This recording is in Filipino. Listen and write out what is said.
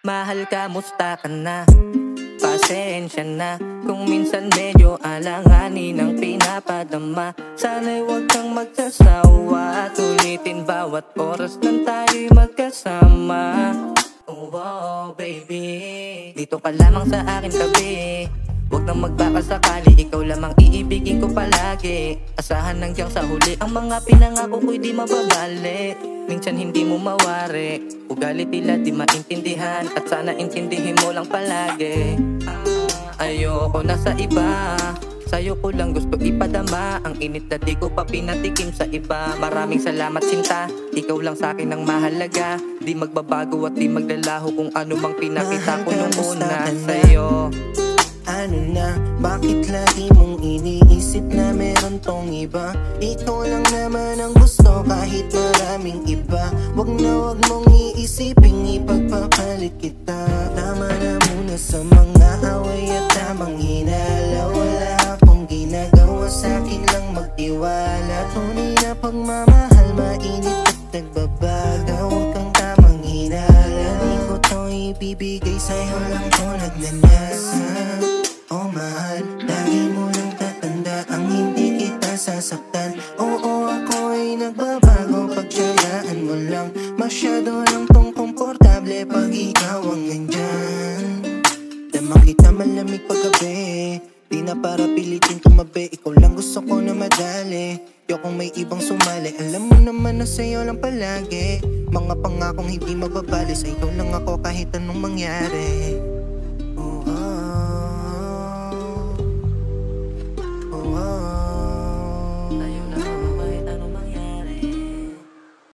Mahal ka, musta ka na? Pasensya na kung minsan medyo alanganin ang pinapadama. Sana'y huwag kang magsasawa at ulitin bawat oras nang tayo'y magkasama. Oh wow, baby, dito ka lamang sa akin tabi. Huwag nang magbakasakali, ikaw lamang iibigin ko palagi. Asahan hanggang sa huli, ang mga pinangako ko'y di mababalik. Minsan hindi mo mawari, ugali tila di maintindihan. At sana intindihin mo lang palagi. Ayoko na sa iba, sa'yo ko lang gusto ipadama. Ang init na di ko pa pinatikim sa iba. Maraming salamat sinta, ikaw lang sa'kin ang mahalaga. Di magbabago at di maglalaho kung ano mang pinakita ko nung una sa'yo. Ano na, bakit lagi mong iniisip na meron tong iba? Ikaw lang naman ang gusto kahit maraming iba. Wag mong iisiping ipagpapalit kita. Tama na muna sa mga away at tamang hinala. Wala akong ginagawa, sa'kin lang magtiwala. Tunay na pagmamahal, mainit at nagbabaga. Huwag kang tamang hinala, di ko to ibibigay sa'yo lang to nagnanasa. Oh mahal, lagi mo lang tatanda ang hindi kita sasaktan. Oo, ako ay nagbabago, pagtsagaan mo lang. Masyado lang tong komportable pag ikaw ang nandyan. Dama kita malamig paggabi, di na para pilitin tumabi. Ikaw lang gusto ko na madali, ayokong may ibang sumali. Alam mo naman na sa'yo lang palagi, mga pangakong hindi mababali. Sa ikaw lang ako kahit anong mangyari.